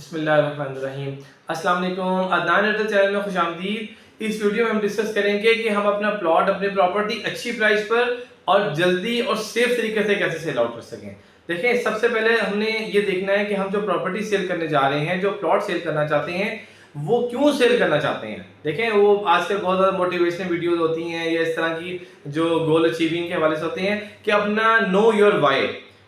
बिस्मिल्लाहिर्रहमानिर्रहीम। अस्सलाम वालेकुम। अदनान एयरटेल चैनल में खुशामदीद। इस वीडियो में हम डिस्कस करेंगे कि हम अपना प्लॉट, अपनी प्रॉपर्टी अच्छी प्राइस पर और जल्दी और सेफ तरीके से कैसे सेल आउट कर सकें। देखें, सबसे पहले हमने ये देखना है कि हम जो प्रॉपर्टी सेल करने जा रहे हैं, जो प्लॉट सेल करना चाहते हैं, वो क्यों सेल करना चाहते हैं। देखें, वो आजकल बहुत ज़्यादा मोटिवेशनल वीडियोस होती हैं या इस तरह की जो गोल अचीविंग के हवाले से होते हैं कि अपना नो योर वाई,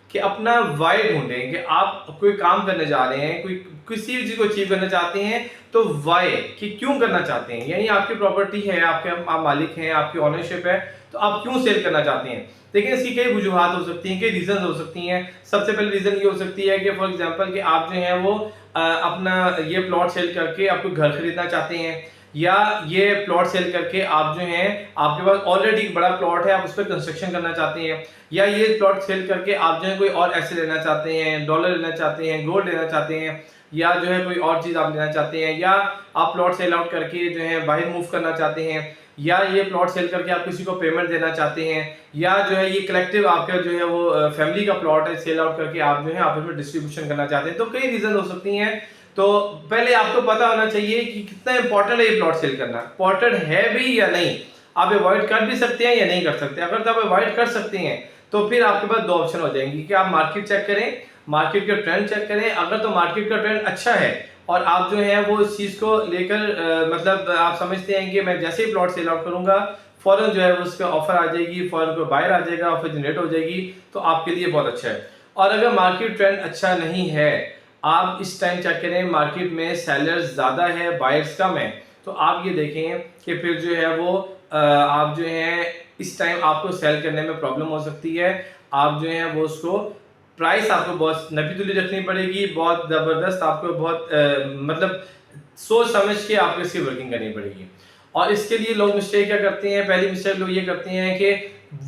कि अपना वाई ढूंढें कि आप कोई काम करने जा रहे हैं, कोई किसी भी चीज़ को अचीव करना चाहते हैं, तो वाई कि क्यों करना चाहते हैं। यानी आपकी प्रॉपर्टी है, आप मालिक हैं, आपकी ओनरशिप है, तो आप क्यों सेल करना चाहते हैं। देखिए, इसकी कई वजूहात हो सकती हैं, कई रीजन हो सकती हैं। सबसे पहले रीजन ये हो सकती है कि फॉर एग्जांपल कि आप जो है वो अपना ये प्लॉट सेल करके आपको घर खरीदना चाहते हैं, या ये प्लॉट सेल करके आप जो हैं आपके पास ऑलरेडी एक बड़ा प्लॉट है, आप उस पर कंस्ट्रक्शन करना चाहते हैं, या ये प्लॉट सेल करके आप जो है कोई और ऐसे लेना चाहते हैं, डॉलर लेना चाहते हैं, गोल्ड लेना चाहते हैं, या जो है कोई और चीज़ आप लेना चाहते हैं, या आप प्लॉट सेल आउट करके जो है बाहर मूव करना चाहते हैं, या ये प्लॉट सेल करके आप किसी को पेमेंट देना चाहते हैं, या जो है ये कलेक्टिव आपका जो है वो फैमिली का प्लॉट है, सेल आउट करके आप जो है आपस में डिस्ट्रीब्यूशन करना चाहते हैं। तो कई रीजन हो सकती हैं। तो पहले आपको पता होना चाहिए कि कितना इंपॉर्टेंट है ये प्लॉट सेल करना, इंपॉर्टेंट है भी या नहीं। आप अवॉइड कर भी सकते हैं या नहीं कर सकते। अगर तो आप अवॉइड कर सकते हैं तो फिर आपके पास दो ऑप्शन हो जाएंगे कि आप मार्केट चेक करें, मार्केट का ट्रेंड चेक करें। अगर तो मार्केट का ट्रेंड अच्छा है और आप जो है वो इस चीज़ को लेकर मतलब आप समझते हैं कि मैं जैसे ही प्लॉट सेल आउट करूंगा फौरन जो है उसका ऑफर आ जाएगी, फौरन को बायर आ जाएगा, ऑफर जनरेट हो जाएगी, तो आपके लिए बहुत अच्छा है। और अगर मार्केट ट्रेंड अच्छा नहीं है, आप इस टाइम चेक करें मार्केट में सेलर्स ज़्यादा है, बायर्स कम है, तो आप ये देखें कि फिर जो है वो आप जो है इस टाइम आपको सेल करने में प्रॉब्लम हो सकती है। आप जो है वो उसको प्राइस आपको बहुत नपी-तुली रखनी पड़ेगी, बहुत ज़बरदस्त आपको बहुत मतलब सोच समझ के आपको इसकी वर्किंग करनी पड़ेगी। और इसके लिए लोग मिस्टेक क्या करते हैं, पहली मिस्टेक लोग ये करते हैं कि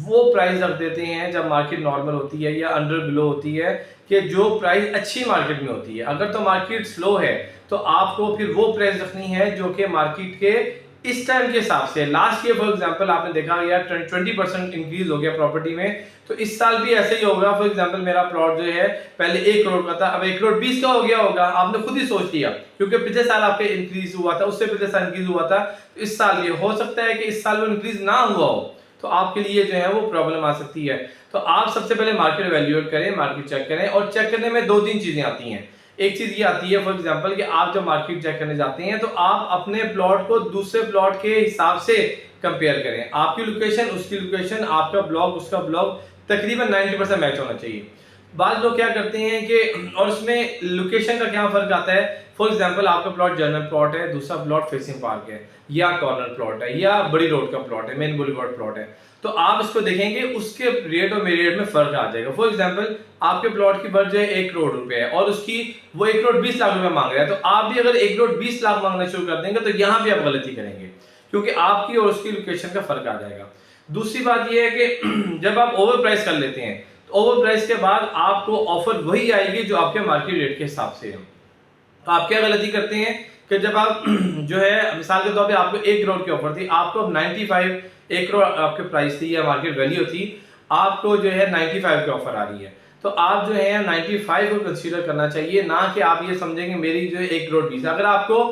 वो प्राइस रख देते हैं जब मार्केट नॉर्मल होती है या अंडर बिलो होती है, कि जो प्राइस अच्छी मार्केट में होती है। अगर तो मार्केट स्लो है तो आपको फिर वो प्राइस रखनी है जो कि मार्केट के इस टाइम के हिसाब से। लास्ट ईयर फॉर एग्जांपल आपने देखा यार 20% इंक्रीज हो गया प्रॉपर्टी में, तो इस साल भी ऐसे ही होगा। फॉर एग्जांपल मेरा प्लॉट जो है पहले 1 करोड़ का था, अब 1 करोड़ 20 का हो गया होगा। आपने खुद ही सोच लिया, क्योंकि पिछले साल आपके इंक्रीज हुआ था, उससे पिछले साल इंक्रीज हुआ था, तो इस साल ये हो सकता है कि इस साल वो इंक्रीज ना हुआ हो, तो आपके लिए जो है वो प्रॉब्लम आ सकती है। तो आप सबसे पहले मार्केट वैल्यूएट करें, मार्केट चेक करें। और चेक करने में 2-3 चीजें आती हैं। एक चीज ये आती है फॉर एग्जांपल कि आप जब मार्केट चेक करने जाते हैं तो आप अपने प्लॉट को दूसरे प्लॉट के हिसाब से कंपेयर करें। आपकी लोकेशन, उसकी लोकेशन, आपका ब्लॉक, उसका ब्लॉक तकरीबन 90% मैच होना चाहिए। बाद लोग क्या करते हैं कि और उसमें लोकेशन का क्या फर्क आता है। फॉर एग्जांपल आपका प्लॉट जनरल प्लॉट है, दूसरा प्लॉट फेसिंग पार्क है, या कॉर्नर प्लॉट है, या बड़ी रोड का प्लॉट है, मेन बुलेवार्ड प्लॉट है, तो आप इसको देखेंगे उसके रेट और मेरे रेट में फर्क आ जाएगा। फॉर एग्जांपल आपके प्लॉट की बर्थ जो है 1 करोड़ रुपए है और उसकी वो 1 करोड़ 20 लाख रुपए मांग रहा है, तो आप भी अगर 1 करोड़ 20 लाख मांगना शुरू कर देंगे तो यहाँ पे आप गलती करेंगे, क्योंकि आपकी और उसकी लोकेशन का फर्क आ जाएगा। दूसरी बात यह है कि जब आप ओवर प्राइस कर लेते हैं तो ओवर प्राइस के बाद आपको ऑफर वही आएगी जो आपके मार्केट रेट के हिसाब से है। तो आप क्या गलती करते हैं कि जब आप जो है मिसाल के तौर पे आपको 1 करोड़ की ऑफर थी, आपको अब 95 1 करोड़ आपके प्राइस थी या मार्केट वैल्यू थी, आपको जो है 95 की ऑफर आ रही है, तो आप जो है 95 को कंसीडर करना चाहिए, ना कि आप ये समझेंगे मेरी जो है 1 करोड़ 20। अगर आपको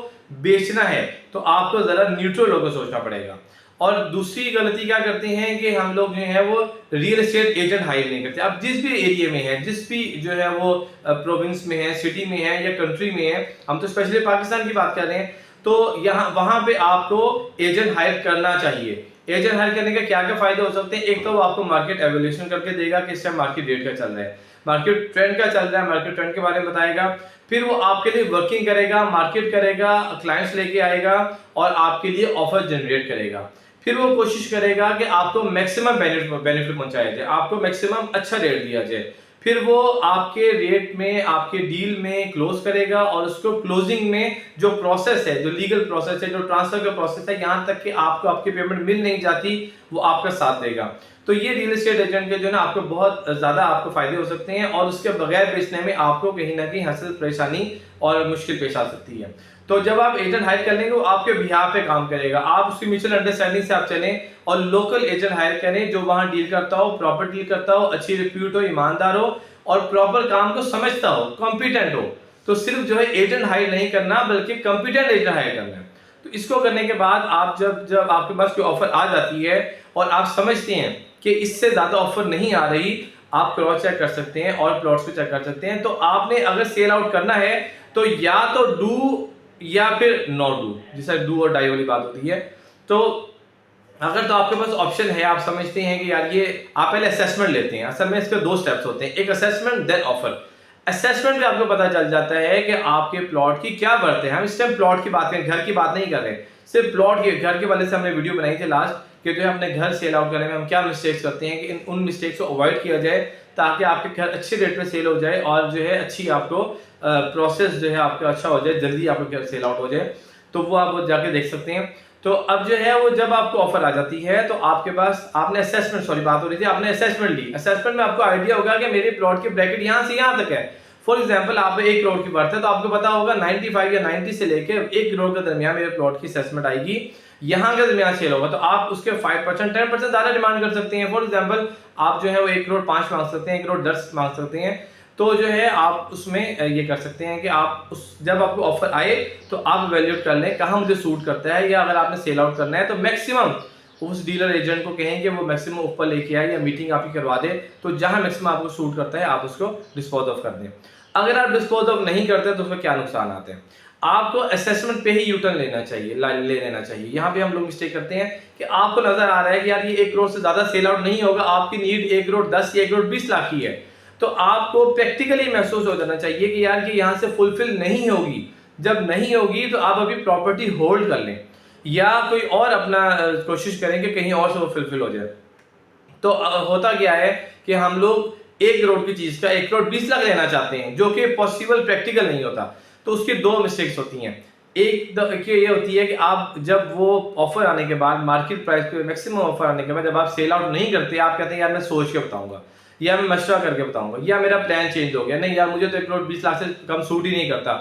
बेचना है तो आपको जरा न्यूट्रल होकर सोचना पड़ेगा। और दूसरी गलती क्या करते हैं कि हम लोग जो है वो रियल एस्टेट एजेंट हायर नहीं करते। अब जिस भी एरिया में है, जिस भी जो है वो प्रोविंस में है, सिटी में है या कंट्री में है, हम तो स्पेशली पाकिस्तान की बात कर रहे हैं, तो यहाँ वहां पे आपको एजेंट हायर करना चाहिए। एजेंट हायर करने का क्या क्या फायदे हो सकते हैं। एक तो वो आपको मार्केट एवल्यूएशन करके देगा कि इस टाइम मार्केट रेट क्या चल रहा है, मार्केट ट्रेंड क्या चल रहा है, मार्केट ट्रेंड के बारे में बताएगा। फिर वो आपके लिए वर्किंग करेगा, मार्केट करेगा, क्लाइंट्स लेके आएगा और आपके लिए ऑफर जनरेट करेगा। फिर वो कोशिश करेगा कि आपको मैक्सिमम बेनिफिट पहुंचाया जाए, आपको मैक्सिमम अच्छा रेट दिया जाए। फिर वो आपके रेट में, आपके डील में क्लोज करेगा और उसको क्लोजिंग में जो प्रोसेस है, जो लीगल प्रोसेस है, जो ट्रांसफर का प्रोसेस है, यहाँ तक कि आपको आपकी पेमेंट मिल नहीं जाती, वो आपका साथ देगा। तो ये रियल एस्टेट एजेंट के जो है ना आपको बहुत ज्यादा आपको फायदे हो सकते हैं, और उसके बगैर बेचने में आपको कहीं ना कहीं हसल परेशानी और मुश्किल पेश आ सकती है। तो जब आप एजेंट हायर कर लेंगे वो आपके बिहाफ पे काम करेगा, आप उसकी म्यूचुअल अंडरस्टैंडिंग से आप चलें और लोकल एजेंट हायर करें जो वहां डील करता हो, प्रॉपर डील करता हो, अच्छी रिप्यूट हो, ईमानदार हो और प्रॉपर काम को समझता हो, कॉम्पिटेंट हो। तो सिर्फ जो है एजेंट हायर नहीं करना बल्कि कॉम्पिटेंट एजेंट हायर करना है। तो इसको करने के बाद आप जब जब आपके पास कोई ऑफर आ जाती है और आप समझते हैं कि इससे ज़्यादा ऑफर नहीं आ रही, आप क्रॉस चेक कर सकते हैं और प्लॉट्स को चेक कर सकते हैं। तो आपने अगर सेल आउट करना है तो या तो डू या फिर नॉट डू, जिससे डू और डाई वाली बात होती है। तो अगर तो आपके पास ऑप्शन है, आप समझते हैं कि यार ये आप पहले असेसमेंट लेते हैं। असल में इसके दो स्टेप्स होते हैं, एक असेसमेंट देन ऑफर। असेसमेंट में आपको पता चल जाता है कि आपके प्लॉट की क्या वर्थ है। हम इस टाइम प्लॉट की बात करें, घर की बात नहीं कर रहे, सिर्फ प्लॉट के घर के वाले से हमने वीडियो बनाई थी लास्ट कि जो है अपने घर सेल आउट करने में हम क्या मिस्टेक्स करते हैं कि उन मिस्टेक्स को अवॉइड किया जाए ताकि आपके घर अच्छे रेट पे सेल हो जाए और जो है अच्छी आपको प्रोसेस जो है आपका अच्छा हो जाए, जल्दी आपका घर सेल आउट हो जाए। तो वो आप जाके देख सकते हैं। तो अब जो है वो जब आपको ऑफर आ जाती है तो आपके पास आपने असेसमेंट, सॉरी बात हो रही थी, आपने असेसमेंट ली। असेसमेंट में आपको आइडिया होगा कि मेरे प्लॉट की ब्रैकेट यहाँ से यहाँ तक है। फॉर एग्जांपल आप 1 करोड़ की वर्थ है तो आपको पता होगा 95 या 90 से लेके 1 करोड़ के दरमियान मेरे प्लॉट की असेसमेंट आएगी, यहाँ के दरमियान सेल होगा। तो आप उसके 5% 10% ज्यादा डिमांड कर सकते हैं। फॉर एग्जांपल आप जो है वो 1 करोड़ 5 मांग सकते हैं, 1 करोड़ 10 मांग सकते हैं। तो जो है आप उसमें ये कर सकते हैं कि आप उस जब आपको ऑफर आए तो आप वैल्यूएट कर लें कहाँ मुझे सूट करता है, या अगर आपने सेल आउट करना है तो मैक्सिमम उस डीलर एजेंट को कहेंगे वो मैक्सिमम ऊपर लेके आए या मीटिंग आपकी करवा दे। तो जहां मैक्सिमम आपको सूट करता है आप उसको डिस्पोज ऑफ कर दें। अगर आप डिस्पोज ऑफ नहीं करते तो उसमें क्या नुकसान आते हैं, आपको असेसमेंट पे ही यूटर्न लेना चाहिए, ले लेना चाहिए। यहाँ पे हम लोग मिस्टेक करते हैं कि आपको नजर आ रहा है कि यार ये 1 करोड़ से ज्यादा सेल आउट नहीं होगा, आपकी नीड 1 करोड़ 10 या 1 करोड़ 20 लाख की है। तो आपको प्रैक्टिकली महसूस हो जाना चाहिए कि यार कि यहाँ से फुलफिल नहीं होगी। जब नहीं होगी तो आप अभी प्रॉपर्टी होल्ड कर लें या कोई और अपना कोशिश करें कि कहीं और से वो फुलफिल हो जाए। तो होता क्या है कि हम लोग 1 करोड़ की चीज का 1 करोड़ 20 लाख लेना चाहते हैं, जो कि पॉसिबल प्रैक्टिकल नहीं होता। तो उसकी दो मिस्टेक्स होती हैं। एक ये होती है कि आप जब वो ऑफर आने के बाद, मार्केट प्राइस पे मैक्सिमम ऑफर आने के बाद जब आप सेल आउट नहीं करते, आप कहते हैं यार मैं सोच के बताऊंगा या मैं मशवरा करके बताऊंगा या मेरा प्लान चेंज हो गया, नहीं यार मुझे तो 1 करोड़ 20 लाख से कम सूट ही नहीं करता।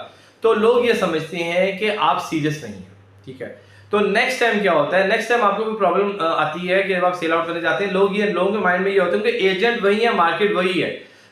तो लोग ये समझते हैं कि आप सीरियस नहीं है, ठीक है। तो नेक्स्ट टाइम क्या होता है, नेक्स्ट टाइम आपको कोई प्रॉब्लम आती है कि जब आप सेल आउट करने जाते हैं, लोगों के माइंड में ये होता है कि एजेंट वही है, मार्केट वही है।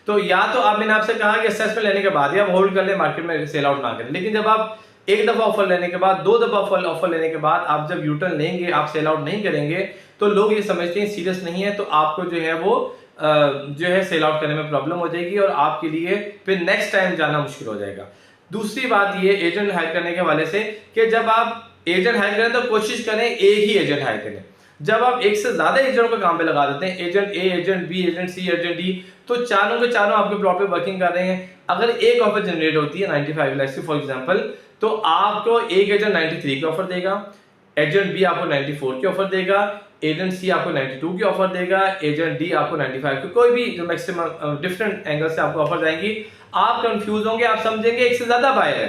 तो या तो आप, मैंने आपसे कहा कि असेसमेंट लेने के बाद या आप होल्ड कर ले, मार्केट में सेल आउट ना करें। लेकिन जब आप एक दफा ऑफर लेने के बाद, 2 दफा ऑफर लेने के बाद आप जब यूटर्न लेंगे, आप सेल आउट नहीं करेंगे, तो लोग ये समझते हैं सीरियस नहीं है, तो आपको जो है वो जो है सेल आउट करने में प्रॉब्लम हो जाएगी और आपके लिए फिर नेक्स्ट टाइम जाना मुश्किल हो जाएगा। दूसरी बात ये एजेंट हायर करने के हवाले से कि जब आप एजेंट हायर करें तो कोशिश करें एक ही एजेंट हायर करें। जब आप एक से ज्यादा एजेंट को काम पे लगा देते हैं, agent A, agent B, agent C, agent D, तो चारों के चारों आपके प्लॉट पे वर्किंग कर रहे हैं। अगर एक ऑफर जनरेट होती है 95 लाख की फॉर एग्जांपल, तो आपको एक एजेंट 93 की ऑफर देगा, एजेंट बी आपको 94 की ऑफर देगा, एजेंट सी आपको 92 की ऑफर देगा, एजेंट डी आपको 95 की, कोई भी जो मैक्सिमम डिफरेंट एंगल से आपको ऑफर जाएंगी। आप कंफ्यूज होंगे, आप समझेंगे एक से ज्यादा बायर है,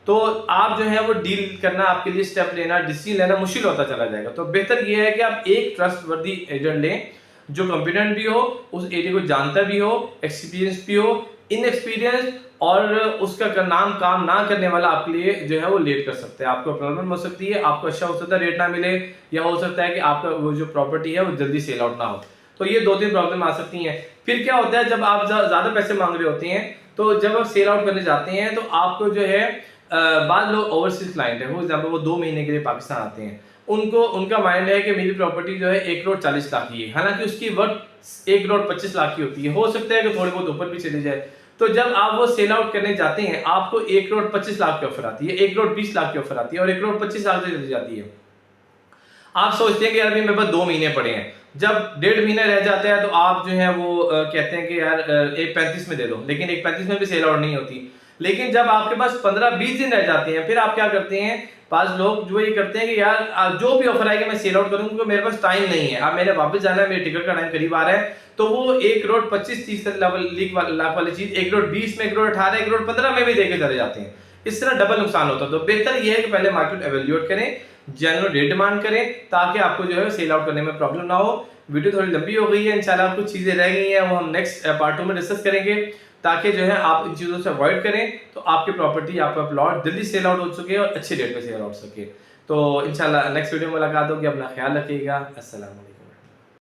तो आप जो है वो डील करना, आपके लिए स्टेप लेना, डिसीजन लेना मुश्किल होता चला जाएगा। तो बेहतर ये है कि आप एक ट्रस्टवर्दी एजेंट लें जो कॉम्पिटेंट भी हो, उस एरिया को जानता भी हो, एक्सपीरियंस भी हो। इनएक्सपीरियंस और उसका नाम काम ना करने वाला आपके लिए जो है वो लेट कर सकता है, आपको प्रॉब्लम हो सकती है, आपको अच्छा हो सकता है रेट ना मिले, या हो सकता है कि आपका वो जो प्रॉपर्टी है वो जल्दी सेल आउट ना हो। तो ये 2-3 प्रॉब्लम आ सकती हैं। फिर क्या होता है, जब आप ज्यादा पैसे मांग रहे होते हैं, तो जब आप सेल आउट करने जाते हैं तो आपको जो है बाद लोग ओवरसीज क्लाइंट है, फॉर एग्जांपल वो 2 महीने के लिए पाकिस्तान आते हैं, उनका माइंड है कि मेरी प्रॉपर्टी जो है 1 करोड़ 40 लाख की है, हालांकि उसकी वर्थ 1 करोड़ 25 लाख की होती है, हो सकता है कि थोड़ी बहुत ऊपर भी चली जाए। तो जब आप वो सेल आउट करने जाते हैं, आपको 1 करोड़ 25 लाख की ऑफर आती है, 1 करोड़ 20 लाख की ऑफर आती है और 1 करोड़ 25 लाख से चली जाती है। आप सोचते हैं कि यार मेरे पास 2 महीने पड़े हैं, जब 1.5 महीना रह जाता है तो आप जो है वो कहते हैं कि यार 1.35 में दे दो, लेकिन 1.35 में भी सेल आउट नहीं होती। लेकिन जब आपके पास 15-20 दिन रह जाते हैं, फिर आप क्या करते हैं, पास लोग जो ये करते हैं कि यार जो भी ऑफर आएगा मैं सेल आउट करूंगा क्योंकि मेरे पास टाइम नहीं है, अब मैंने वापस जाना है, मेरे टिकट का टाइम करीब आ रहा है। तो वो 1 करोड़ 25-30 लाख वाली चीज 1 करोड़ 20 में, 1 करोड़ 18, 1 करोड़ 15 में भी देके चले जाते हैं। इस तरह डबल नुकसान होता है। तो बेहतर यह है कि पहले मार्केट एवेल्यूएट करें, जेन्युइन रेट डिमांड करें, ताकि आपको जो है सेल आउट करने में प्रॉब्लम ना हो। वीडियो थोड़ी लंबी हो गई है, इंशाल्लाह कुछ चीजें रह गई हैं वो हम नेक्स्ट पार्ट 2 में डिस्कस करेंगे, ताकि जो है आप इन चीजों से अवॉइड करें तो आपकी प्रॉपर्टी, आपका प्लॉट जल्दी सेल आउट हो सके और अच्छे रेट पे सेल आउट हो सके। तो इंशाल्लाह नेक्स्ट वीडियो में मुलाकात होगी, अपना ख्याल रखिएगा। अस्सलाम वालेकुम।